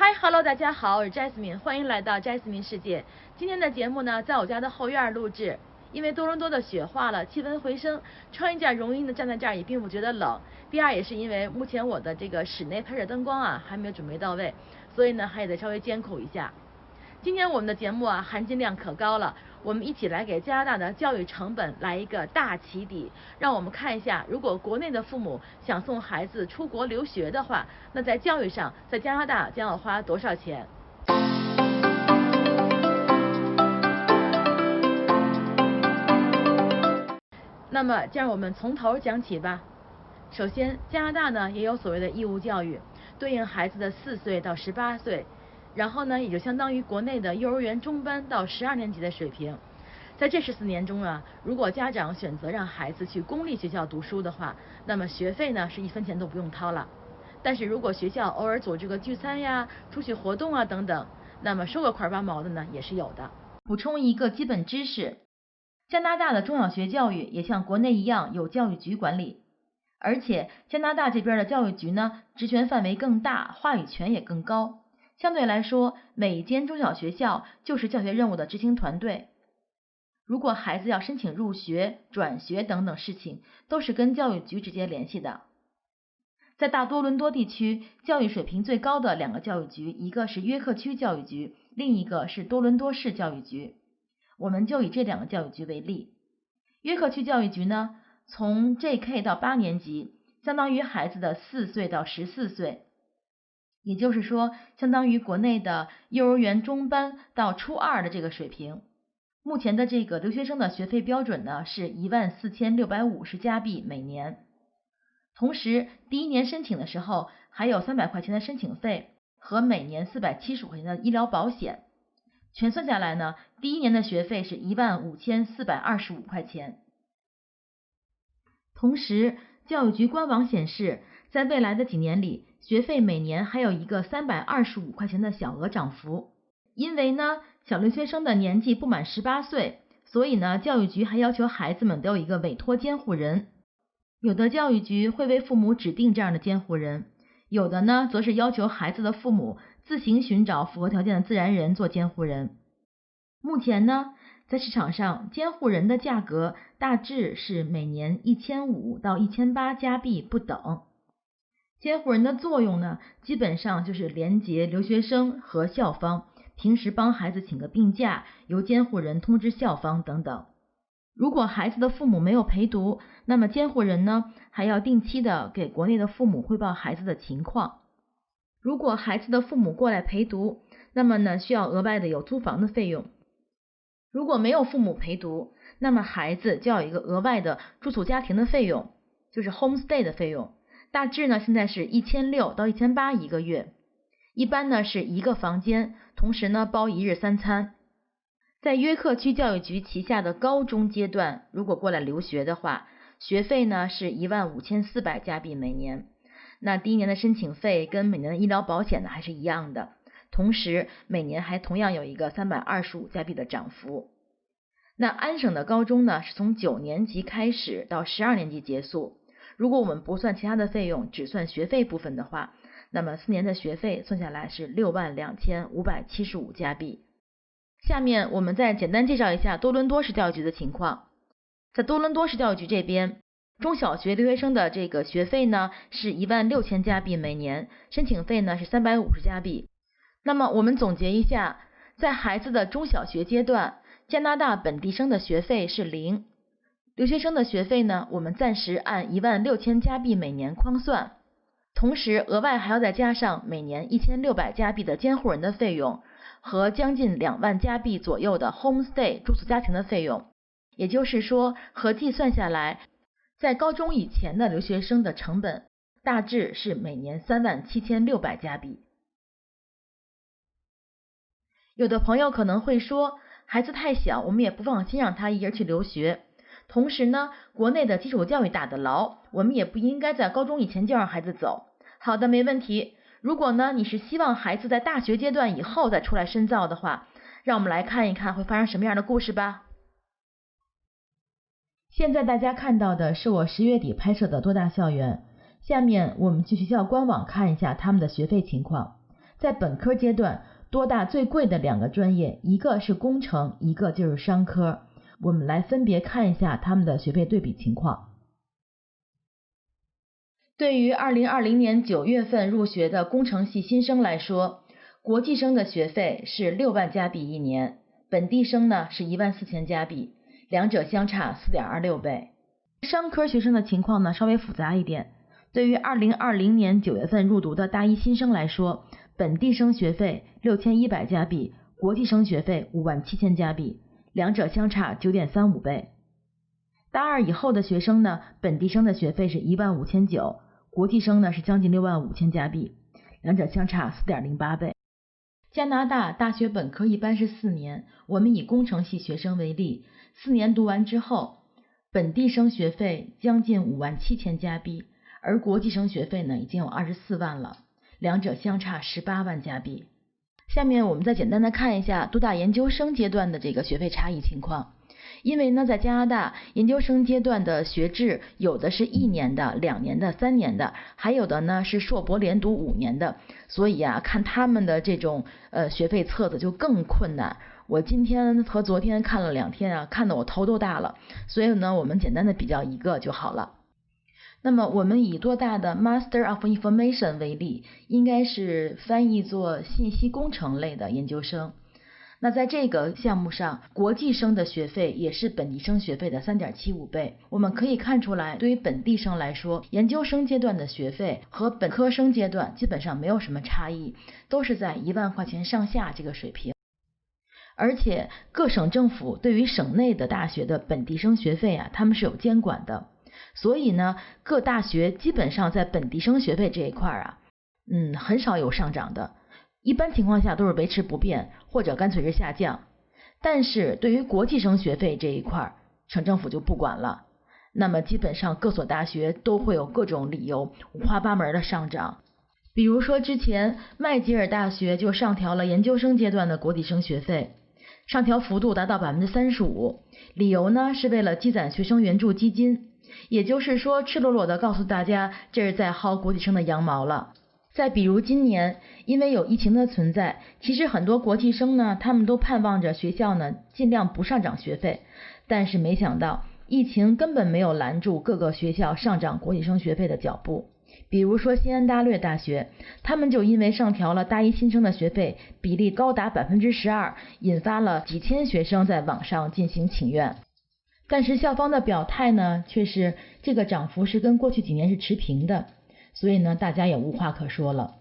Hello， 大家好，我是 Jasmine， 欢迎来到 Jasmine 世界。今天的节目呢，在我家的后院录制，因为多伦多的雪化了，气温回升，穿一件绒衣呢站在这儿也并不觉得冷。第二也是因为目前我的这个室内拍摄灯光啊还没有准备到位，所以呢还得稍微艰苦一下。今天我们的节目啊含金量可高了，我们一起来给加拿大的教育成本来一个大起底，让我们看一下，如果国内的父母想送孩子出国留学的话，那在教育上，在加拿大将要花多少钱？那么，就让我们从头讲起吧。首先，加拿大呢也有所谓的义务教育，对应孩子的4岁到18岁。然后呢，也就相当于国内的幼儿园中班到12年级的水平。在这14年中啊，如果家长选择让孩子去公立学校读书的话，那么学费呢是1分钱都不用掏了。但是如果学校偶尔组织个聚餐呀、出去活动啊等等，那么收个块8毛的呢也是有的。补充一个基本知识，加拿大的中小学教育也像国内一样有教育局管理，而且加拿大这边的教育局呢，职权范围更大，话语权也更高。相对来说，每一间中小学校就是教学任务的执行团队。如果孩子要申请入学、转学等等事情，都是跟教育局直接联系的。在大多伦多地区，教育水平最高的2个教育局，一个是约克区教育局，另一个是多伦多市教育局。我们就以这2个教育局为例。约克区教育局呢，从 JK 到8年级，相当于孩子的4岁到14岁。也就是说，相当于国内的幼儿园中班到初2的这个水平。目前的这个留学生的学费标准呢是14650加币每年。同时，第1年申请的时候还有300块钱的申请费和每年475块钱的医疗保险。全算下来呢，第1年的学费是15425块钱。同时，教育局官网显示，在未来的几年里，学费每年还有一个325块钱的小额涨幅。因为呢，小留学生的年纪不满18岁，所以呢，教育局还要求孩子们都有一个委托监护人。有的教育局会为父母指定这样的监护人，有的呢，则是要求孩子的父母自行寻找符合条件的自然人做监护人。目前呢，在市场上，监护人的价格大致是每年1500到1800加币不等。监护人的作用呢，基本上就是连结留学生和校方，平时帮孩子请个病假，由监护人通知校方等等。如果孩子的父母没有陪读，那么监护人呢，还要定期的给国内的父母汇报孩子的情况。如果孩子的父母过来陪读，那么呢，需要额外的有租房的费用。如果没有父母陪读，那么孩子就要有一个额外的住宿家庭的费用，就是 homestay 的费用。大致呢，现在是1600到1800一个月，一般呢是1个房间，同时呢包1日3餐。在约克区教育局旗下的高中阶段，如果过来留学的话，学费呢是15400加币每年。那第1年的申请费跟每年的医疗保险呢还是一样的，同时每年还同样有一个325加币的涨幅。那安省的高中呢是从9年级开始到12年级结束。如果我们不算其他的费用，只算学费部分的话，那么4年的学费算下来是62575加币。下面我们再简单介绍一下多伦多市教育局的情况。在多伦多市教育局这边，中小学留学生的这个学费呢是16000加币每年，申请费呢是350加币。那么我们总结一下，在孩子的中小学阶段，加拿大本地生的学费是0。留学生的学费呢，我们暂时按16000加币每年框算，同时额外还要再加上每年1600加币的监护人的费用和将近2万加币左右的 homestay 住宿家庭的费用。也就是说，合计算下来，在高中以前的留学生的成本大致是每年37600加币。有的朋友可能会说，孩子太小，我们也不放心让他一人去留学。同时呢，国内的基础教育打得牢，我们也不应该在高中以前就让孩子走。好的，没问题。如果呢，你是希望孩子在大学阶段以后再出来深造的话，让我们来看一看会发生什么样的故事吧。现在大家看到的是我10月底拍摄的多大校园，下面我们去学校官网看一下他们的学费情况。在本科阶段，多大最贵的2个专业，一个是工程，一个就是商科。我们来分别看一下他们的学费对比情况。对于2020年9月份入学的工程系新生来说，国际生的学费是6万加币一年，本地生呢是14000加币，两者相差 4.26 倍。商科学生的情况呢稍微复杂一点，对于2020年9月份入读的大一新生来说，本地生学费6100加币，国际生学费57000加币，两者相差 9.35 倍。大二以后的学生呢，本地生的学费是15900，国际生呢是将近65000加币，两者相差 4.08 倍。加拿大大学本科一般是4年，我们以工程系学生为例，4年读完之后，本地生学费将近57000加币，而国际生学费呢已经有24万了，两者相差18万加币。下面我们再简单的看一下多大研究生阶段的这个学费差异情况。因为呢，在加拿大研究生阶段的学制有的是1年的、2年的、3年的，还有的呢是硕博连读5年的，所以啊，看他们的这种学费册子就更困难。我今天和昨天看了2天啊，看得我头都大了，所以呢，我们简单的比较一个就好了。那么我们以多大的 Master of Information 为例，应该是翻译作信息工程类的研究生。那在这个项目上，国际生的学费也是本地生学费的 3.75 倍。我们可以看出来，对于本地生来说，研究生阶段的学费和本科生阶段基本上没有什么差异，都是在1万块钱上下这个水平。而且各省政府对于省内的大学的本地生学费啊，他们是有监管的。所以呢，各大学基本上在本地生学费这一块啊，很少有上涨的。一般情况下都是维持不变，或者干脆是下降。但是对于国际生学费这一块，省政府就不管了。那么基本上各所大学都会有各种理由五花八门的上涨。比如说之前麦吉尔大学就上调了研究生阶段的国际生学费，上调幅度达到 35%， 理由呢是为了积攒学生援助基金，也就是说赤裸裸的告诉大家这是在薅国际生的羊毛了。再比如今年因为有疫情的存在，其实很多国际生呢，他们都盼望着学校呢尽量不上涨学费，但是没想到疫情根本没有拦住各个学校上涨国际生学费的脚步。比如说西安大略大学，他们就因为上调了大一新生的学费比例高达 12%， 引发了几千学生在网上进行请愿。但是校方的表态呢，却是这个涨幅是跟过去几年是持平的。所以呢，大家也无话可说了。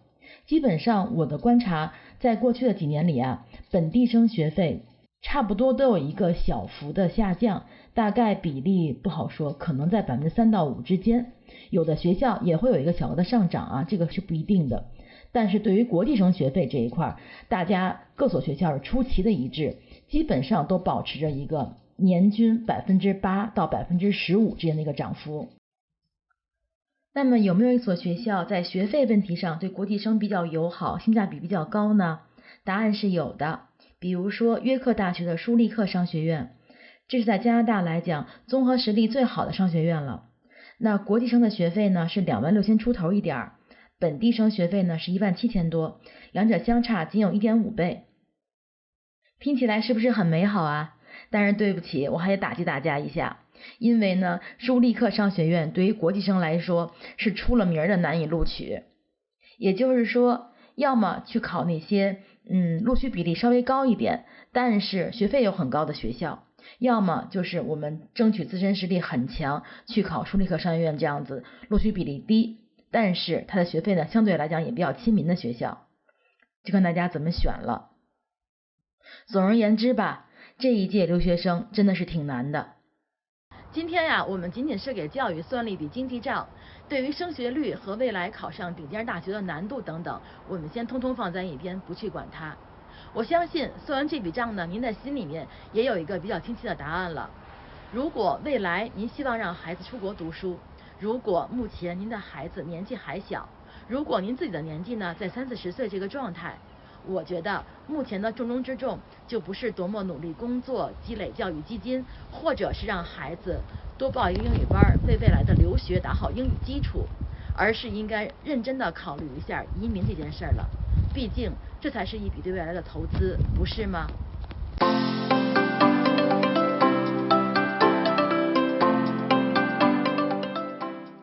基本上我的观察，在过去的几年里啊，本地生学费差不多都有一个小幅的下降，大概比例不好说，可能在 3%到5%之间。有的学校也会有一个小额的上涨啊，这个是不一定的。但是对于国际生学费这一块，大家各所学校是出奇的一致，基本上都保持着一个年均 8% 到 15% 之间的一个涨幅。那么有没有一所学校在学费问题上对国际生比较友好，性价比比较高呢？答案是有的。比如说约克大学的舒利克商学院，这是在加拿大来讲综合实力最好的商学院了。那国际生的学费呢是26000出头一点，本地生学费呢是17000多，两者相差仅有 1.5 倍。听起来是不是很美好啊？但是对不起，我还得打击大家一下。因为呢，舒利克商学院对于国际生来说是出了名的难以录取，也就是说，要么去考那些录取比例稍微高一点，但是学费又很高的学校，要么就是我们争取自身实力很强，去考舒利克商学院这样子录取比例低，但是它的学费呢相对来讲也比较亲民的学校，就看大家怎么选了。总而言之吧，这一届留学生真的是挺难的。今天呀，我们仅仅是给教育算了一笔经济账，对于升学率和未来考上顶尖大学的难度等等，我们先通通放在一边，不去管它。我相信算完这笔账呢，您在心里面也有一个比较清晰的答案了。如果未来您希望让孩子出国读书，如果目前您的孩子年纪还小，如果您自己的年纪呢在30-40岁这个状态，我觉得目前的重中之重就不是多么努力工作积累教育基金，或者是让孩子多报一个英语班，为未来的留学打好英语基础，而是应该认真的考虑一下移民这件事了。毕竟这才是一笔对未来的投资，不是吗？